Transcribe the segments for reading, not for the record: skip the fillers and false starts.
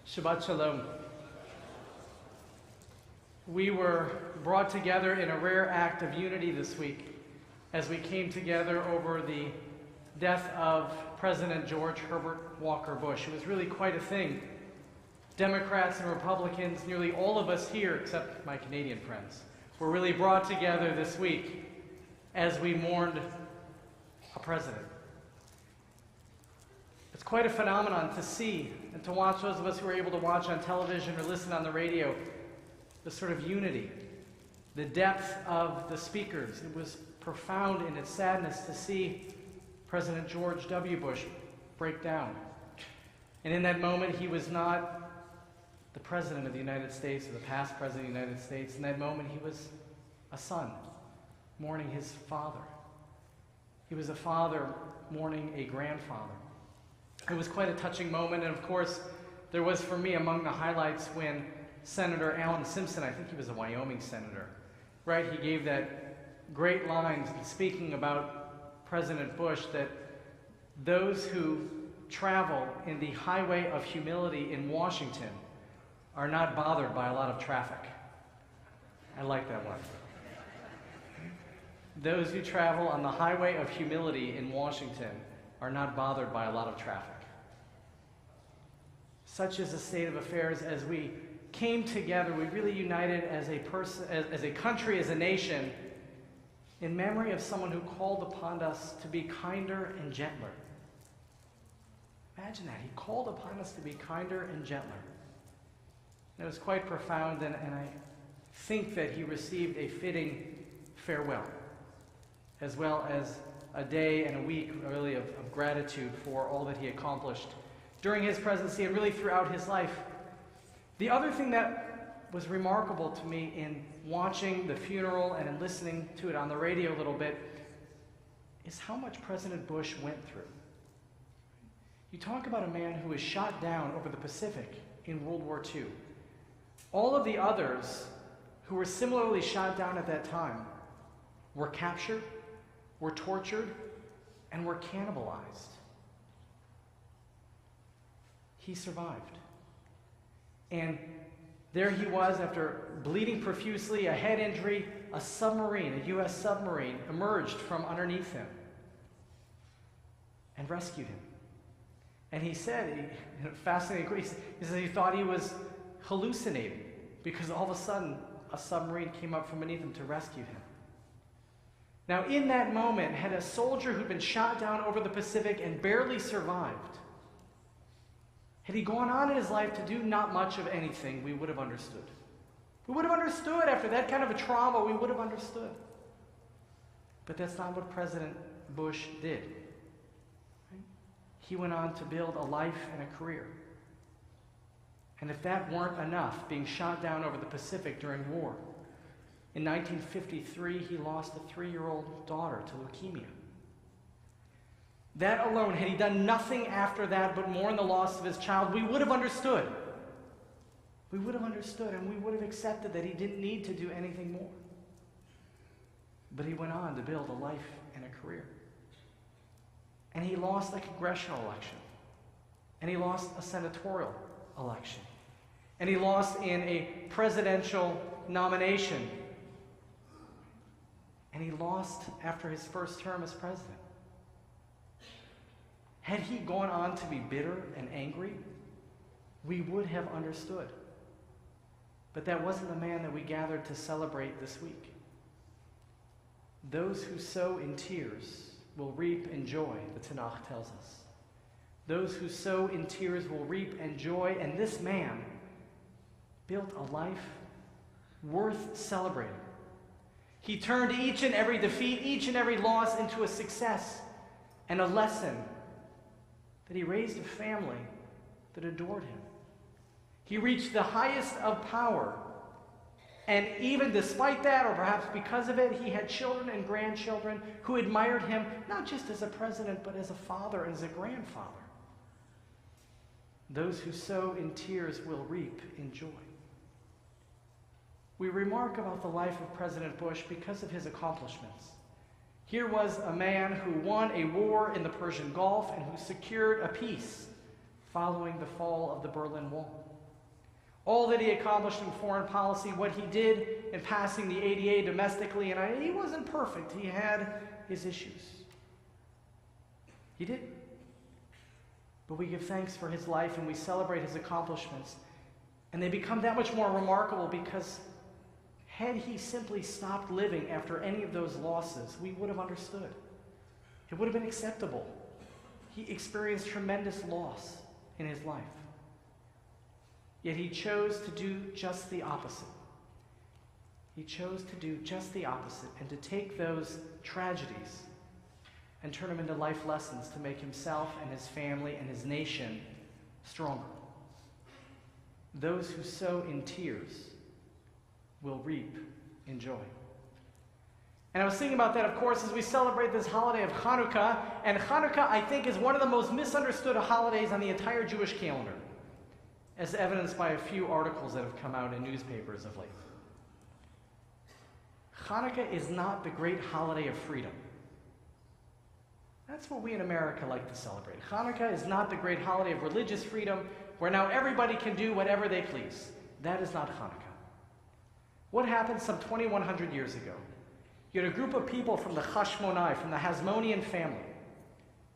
Shabbat Shalom. We were brought together in a rare act of unity this week as we came together over the death of President George Herbert Walker Bush. It was really quite a thing. Democrats and Republicans, nearly all of us here, except my Canadian friends, were really brought together this week as we mourned a president. It's quite a phenomenon to see and to watch, those of us who are able to watch on television or listen on the radio, the sort of unity, the depth of the speakers. It was profound in its sadness to see President George W. Bush break down. And in that moment, he was not the President of the United States or the past President of the United States. In that moment, he was a son mourning his father. He was a father mourning a grandfather. It was quite a touching moment, and of course, there was for me among the highlights when Senator Alan Simpson, I think he was a Wyoming senator, right? He gave that great line speaking about President Bush that those who travel in the highway of humility in Washington are not bothered by a lot of traffic. I like that one. Those who travel on the highway of humility in Washington are not bothered by a lot of traffic. Such is the state of affairs as we came together, we really united as a person, as a country, as a nation, in memory of someone who called upon us to be kinder and gentler. Imagine that. He called upon us to be kinder and gentler. And it was quite profound, and I think that he received a fitting farewell, as well as a day and a week, really, of gratitude for all that he accomplished during his presidency and really throughout his life. The other thing that was remarkable to me in watching the funeral and in listening to it on the radio a little bit is how much President Bush went through. You talk about a man who was shot down over the Pacific in World War II. All of the others who were similarly shot down at that time were captured, were tortured, and were cannibalized. He survived. And there he was after bleeding profusely, a head injury, a submarine, a U.S. submarine, emerged from underneath him and rescued him. And he said, fascinating, he said he thought he was hallucinating because all of a sudden a submarine came up from beneath him to rescue him. Now in that moment, had a soldier who'd been shot down over the Pacific and barely survived, had he gone on in his life to do not much of anything, we would have understood. We would have understood after that kind of a trauma, we would have understood. But that's not what President Bush did. Right? He went on to build a life and a career. And if that weren't enough, being shot down over the Pacific during war, in 1953, he lost a 3-year-old daughter to leukemia. That alone, had he done nothing after that but mourn the loss of his child, we would have understood. We would have understood, and we would have accepted that he didn't need to do anything more. But he went on to build a life and a career. And he lost a congressional election. And he lost a senatorial election. And he lost in a presidential nomination. And he lost after his first term as president. Had he gone on to be bitter and angry, we would have understood. But that wasn't the man that we gathered to celebrate this week. Those who sow in tears will reap in joy, the Tanakh tells us. Those who sow in tears will reap in joy, and this man built a life worth celebrating. He turned each and every defeat, each and every loss into a success and a lesson that he raised a family that adored him. He reached the highest of power. And even despite that, or perhaps because of it, he had children and grandchildren who admired him, not just as a president, but as a father and as a grandfather. Those who sow in tears will reap in joy. We remark about the life of President Bush because of his accomplishments. Here was a man who won a war in the Persian Gulf and who secured a peace following the fall of the Berlin Wall. All that he accomplished in foreign policy, what he did in passing the ADA domestically, and he wasn't perfect. He had his issues. He did. But we give thanks for his life and we celebrate his accomplishments. And they become that much more remarkable because had he simply stopped living after any of those losses, we would have understood. It would have been acceptable. He experienced tremendous loss in his life. Yet he chose to do just the opposite. He chose to do just the opposite and to take those tragedies and turn them into life lessons to make himself and his family and his nation stronger. Those who sow in tears will reap in joy. And I was thinking about that, of course, as we celebrate this holiday of Chanukah. And Chanukah, I think, is one of the most misunderstood holidays on the entire Jewish calendar, as evidenced by a few articles that have come out in newspapers of late. Chanukah is not the great holiday of freedom. That's what we in America like to celebrate. Chanukah is not the great holiday of religious freedom, where now everybody can do whatever they please. That is not Chanukah. What happened some 2,100 years ago? You had a group of people from the Hashmonai, from the Hasmonean family,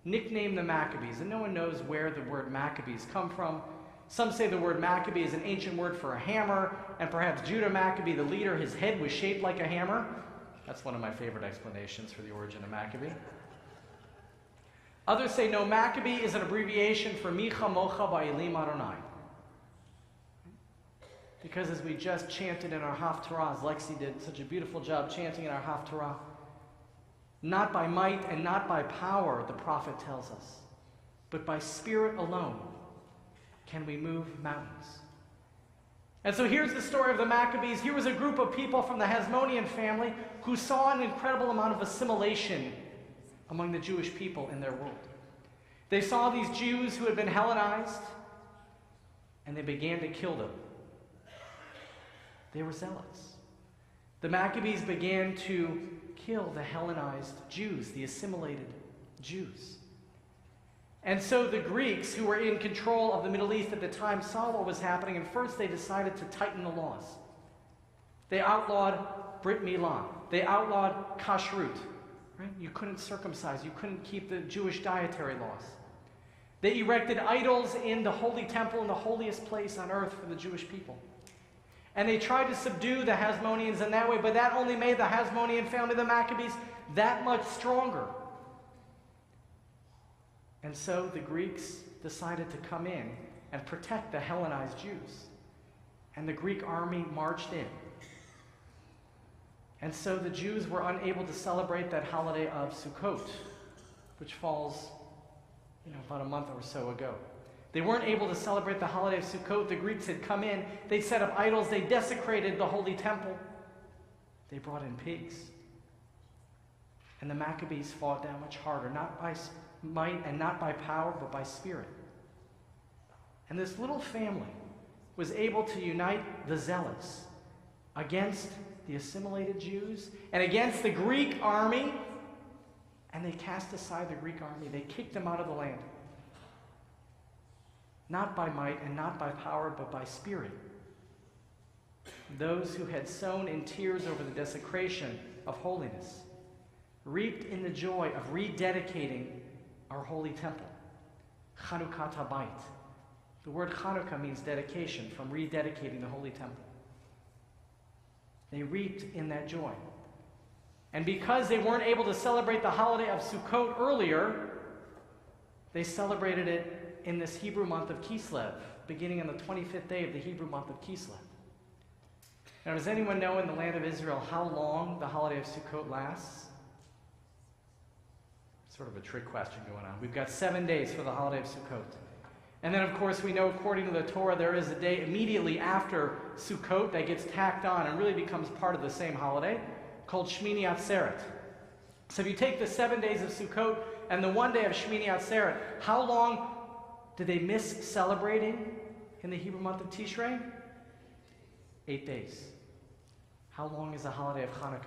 nicknamed the Maccabees, and no one knows where the word Maccabees come from. Some say the word Maccabee is an ancient word for a hammer, and perhaps Judah Maccabee, the leader, his head was shaped like a hammer. That's one of my favorite explanations for the origin of Maccabee. Others say no, Maccabee is an abbreviation for Micha Mocha Ba'ilim Adonai. Because as we just chanted in our Haftarah, as Lexi did such a beautiful job chanting in our Haftarah, not by might and not by power, the prophet tells us, but by spirit alone can we move mountains. And so here's the story of the Maccabees. Here was a group of people from the Hasmonean family who saw an incredible amount of assimilation among the Jewish people in their world. They saw these Jews who had been Hellenized, and they began to kill them. They were zealots. The Maccabees began to kill the Hellenized Jews, the assimilated Jews. And so the Greeks, who were in control of the Middle East at the time, saw what was happening, and first they decided to tighten the laws. They outlawed Brit Milah. They outlawed Kashrut. Right? You couldn't circumcise. You couldn't keep the Jewish dietary laws. They erected idols in the holy temple, in the holiest place on earth for the Jewish people. And they tried to subdue the Hasmoneans in that way, but that only made the Hasmonean family, the Maccabees, that much stronger. And so the Greeks decided to come in and protect the Hellenized Jews. And the Greek army marched in. And so the Jews were unable to celebrate that holiday of Sukkot, which falls, about a month or so ago. They weren't able to celebrate the holiday of Sukkot. The Greeks had come in, they set up idols, they desecrated the holy temple. They brought in pigs. And the Maccabees fought that much harder, not by might and not by power, but by spirit. And this little family was able to unite the zealots against the assimilated Jews and against the Greek army, and they cast aside the Greek army. They kicked them out of the land. Not by might and not by power, but by spirit. Those who had sown in tears over the desecration of holiness reaped in the joy of rededicating our holy temple. Chanukah Habayit. The word Chanukah means dedication, from rededicating the holy temple. They reaped in that joy. And because they weren't able to celebrate the holiday of Sukkot earlier, they celebrated it in this Hebrew month of Kislev, beginning on the 25th day of the Hebrew month of Kislev. Now, does anyone know in the land of Israel how long the holiday of Sukkot lasts? Sort of a trick question going on. We've got 7 days for the holiday of Sukkot. And then, of course, we know according to the Torah, there is a day immediately after Sukkot that gets tacked on and really becomes part of the same holiday, called Shmini Atzeret. So if you take the 7 days of Sukkot and the 1 day of Shmini Atzeret, how long did they miss celebrating in the Hebrew month of Tishrei? 8 days. How long is the holiday of Hanukkah?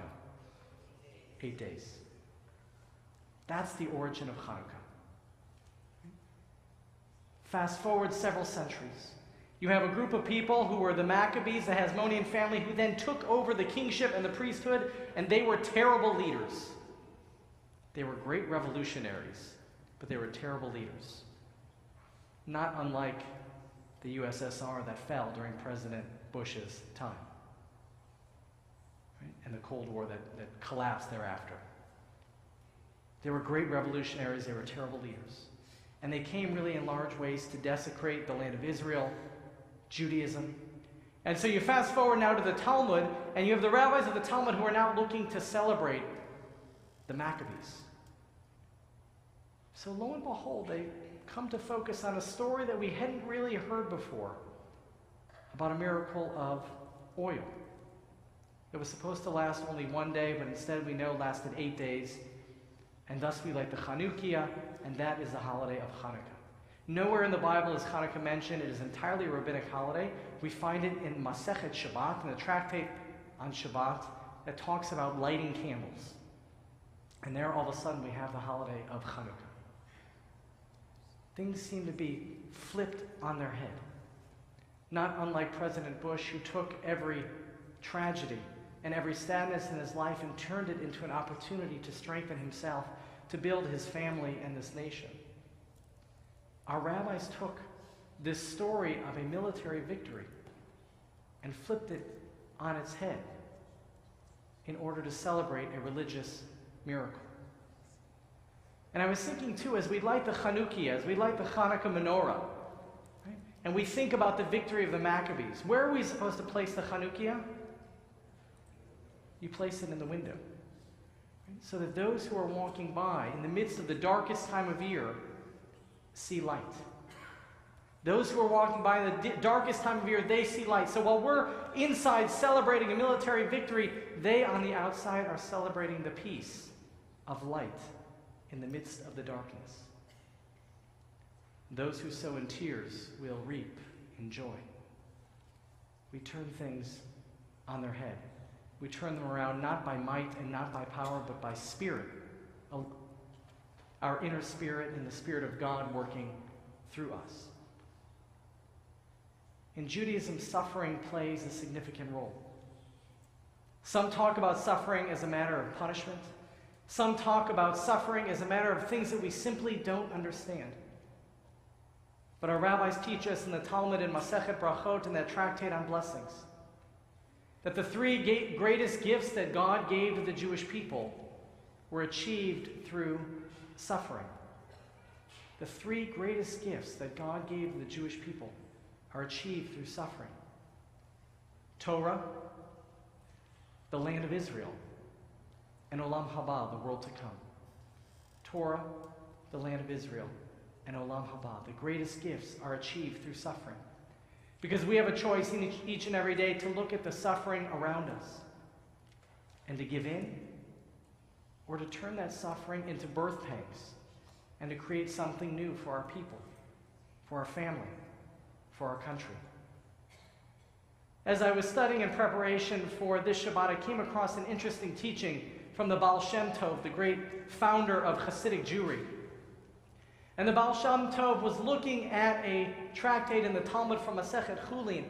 8 days. That's the origin of Hanukkah. Fast forward several centuries, You have a group of people who were the Maccabees, the Hasmonean family, who then took over the kingship and the priesthood, and they were terrible leaders. They were great revolutionaries, but they were terrible leaders. Not unlike the USSR that fell during President Bush's time, right? And the Cold War that collapsed thereafter. They were great revolutionaries, they were terrible leaders. And they came really in large ways to desecrate the land of Israel, Judaism. And so you fast forward now to the Talmud, and you have the rabbis of the Talmud who are now looking to celebrate the Maccabees. So lo and behold, they come to focus on a story that we hadn't really heard before, about a miracle of oil. It was supposed to last only one day, but instead we know lasted 8 days. And thus we light the Chanukah, and that is the holiday of Hanukkah. Nowhere in the Bible is Hanukkah mentioned. It is entirely a rabbinic holiday. We find it in Masechet Shabbat, in the tractate on Shabbat, that talks about lighting candles. And there all of a sudden we have the holiday of Hanukkah. Things seem to be flipped on their head. Not unlike President Bush, who took every tragedy and every sadness in his life and turned it into an opportunity to strengthen himself, to build his family and this nation. Our rabbis took this story of a military victory and flipped it on its head in order to celebrate a religious miracle. And I was thinking too, as we light the Chanukah, as we light the Hanukkah menorah, right, and we think about the victory of the Maccabees, where are we supposed to place the Chanukah? You place it in the window, right, so that those who are walking by in the midst of the darkest time of year see light. Those who are walking by in the darkest time of year, they see light. So while we're inside celebrating a military victory, they on the outside are celebrating the peace of light in the midst of the darkness. Those who sow in tears will reap in joy. We turn things on their head. We turn them around not by might and not by power, but by spirit. Our inner spirit and the Spirit of God working through us. In Judaism, suffering plays a significant role. Some talk about suffering as a matter of punishment. Some talk about suffering as a matter of things that we simply don't understand. But our rabbis teach us in the Talmud and Masechet Brachot, in that tractate on blessings, that the three greatest gifts that God gave to the Jewish people were achieved through suffering. The three greatest gifts that God gave to the Jewish people are achieved through suffering. Torah, the land of Israel, and Olam Haba, the world to come. Torah, the land of Israel, and Olam Haba. The greatest gifts are achieved through suffering. Because we have a choice in each and every day to look at the suffering around us and to give in, or to turn that suffering into birth pangs and to create something new for our people, for our family, for our country. As I was studying in preparation for this Shabbat, I came across an interesting teaching from the Baal Shem Tov, the great founder of Hasidic Jewry. And the Baal Shem Tov was looking at a tractate in the Talmud from Masechet Chulin.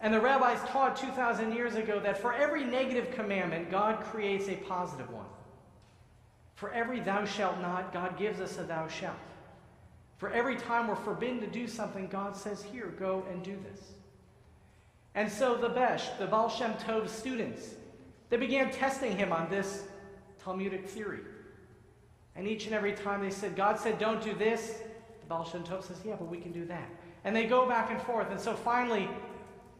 And the rabbis taught 2,000 years ago that for every negative commandment, God creates a positive one. For every thou shalt not, God gives us a thou shalt. For every time we're forbidden to do something, God says, here, go and do this. And so the Baal Shem Tov's students, they began testing him on this Talmudic theory. And each and every time they said, God said don't do this, the Baal Shem Tov says, yeah, but we can do that. And they go back and forth. And so finally,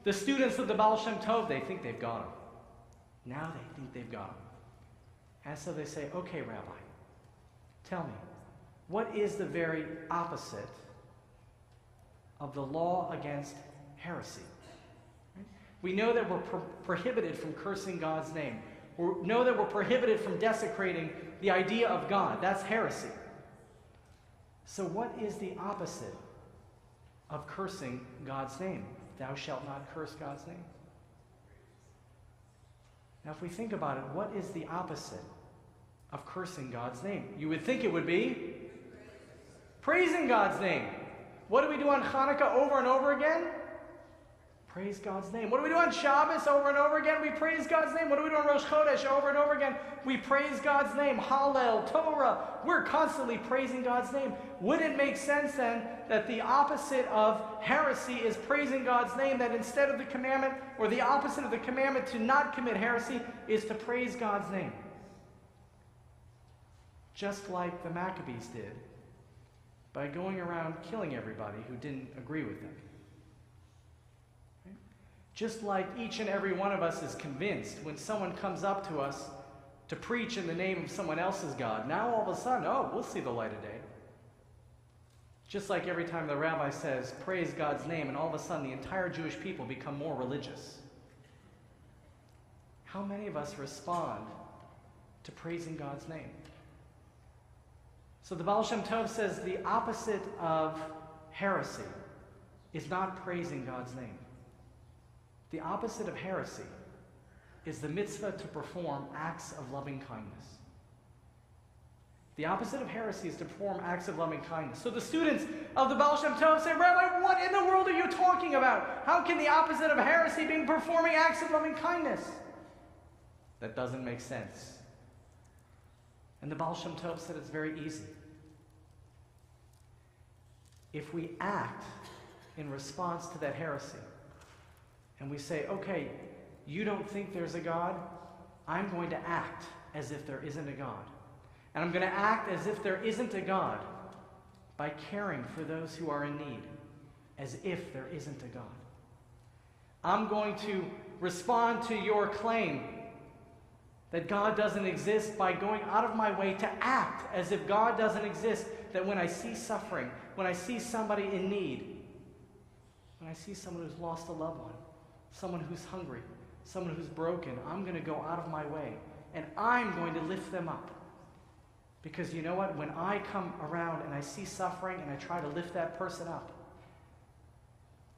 the students of the Baal Shem Tov, they think they've got him. Now they think they've got him. And so they say, okay, Rabbi, tell me, what is the very opposite of the law against heresy? Right? We know that we're prohibited from cursing God's name. We know that we're prohibited from desecrating the idea of God. That's heresy. So what is the opposite of cursing God's name? Thou shalt not curse God's name. Now, if we think about it, what is the opposite of cursing God's name? You would think it would be praising God's name. What do we do on Hanukkah over and over again? Praise God's name. What do we do on Shabbos over and over again? We praise God's name. What do we do on Rosh Chodesh over and over again? We praise God's name. Hallel, Torah. We're constantly praising God's name. Would it make sense then that the opposite of heresy is praising God's name, that instead of the commandment, or the opposite of the commandment to not commit heresy, is to praise God's name? Just like the Maccabees did by going around killing everybody who didn't agree with them. Just like each and every one of us is convinced when someone comes up to us to preach in the name of someone else's God, now all of a sudden, oh, we'll see the light of day. Just like every time the rabbi says, praise God's name, and all of a sudden the entire Jewish people become more religious. How many of us respond to praising God's name? So the Baal Shem Tov says the opposite of heresy is not praising God's name. The opposite of heresy is the mitzvah to perform acts of loving kindness. The opposite of heresy is to perform acts of loving kindness. So the students of the Baal Shem Tov say, Rabbi, what in the world are you talking about? How can the opposite of heresy be performing acts of loving kindness? That doesn't make sense. And the Baal Shem Tov said it's very easy. If we act in response to that heresy, and we say, okay, you don't think there's a God? I'm going to act as if there isn't a God. And I'm going to act as if there isn't a God by caring for those who are in need, as if there isn't a God. I'm going to respond to your claim that God doesn't exist by going out of my way to act as if God doesn't exist, that when I see suffering, when I see somebody in need, when I see someone who's lost a loved one, someone who's hungry, someone who's broken, I'm going to go out of my way and I'm going to lift them up. Because you know what? When I come around and I see suffering and I try to lift that person up,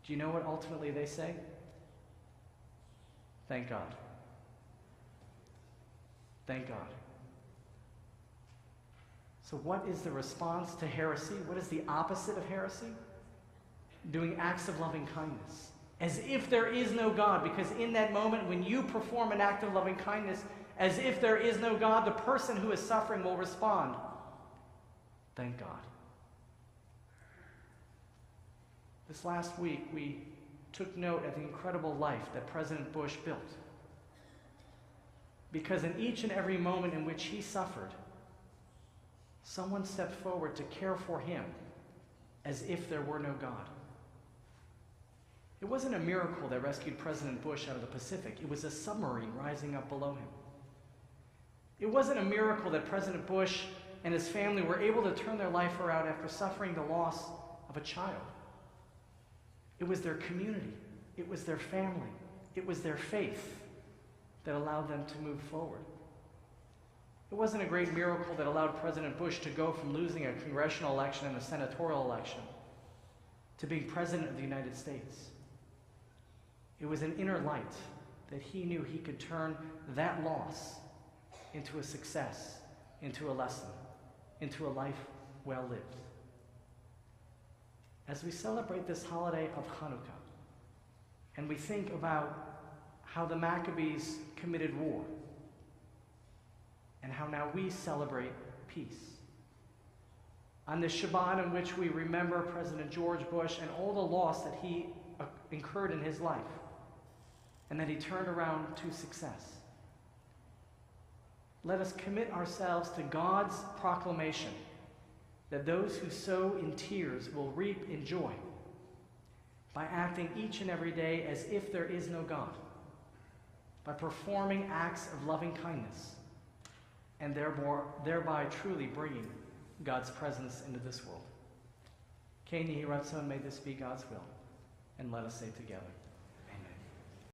do you know what ultimately they say? Thank God. Thank God. So what is the response to heresy? What is the opposite of heresy? Doing acts of loving kindness. As if there is no God, because in that moment when you perform an act of loving kindness, as if there is no God, the person who is suffering will respond, thank God. This last week we took note of the incredible life that President Bush built. Because in each and every moment in which he suffered, someone stepped forward to care for him as if there were no God. It wasn't a miracle that rescued President Bush out of the Pacific. It was a submarine rising up below him. It wasn't a miracle that President Bush and his family were able to turn their life around after suffering the loss of a child. It was their community. It was their family. It was their faith that allowed them to move forward. It wasn't a great miracle that allowed President Bush to go from losing a congressional election and a senatorial election to being president of the United States. It was an inner light that he knew he could turn that loss into a success, into a lesson, into a life well lived. As we celebrate this holiday of Chanukah, and we think about how the Maccabees committed war, and how now we celebrate peace. On this Shabbat in which we remember President George Bush and all the loss that he incurred in his life, and that he turned around to success. Let us commit ourselves to God's proclamation that those who sow in tears will reap in joy by acting each and every day as if there is no God, by performing acts of loving kindness, and thereby truly bringing God's presence into this world. Kei Nihi Ratzon, may this be God's will, and let us say together.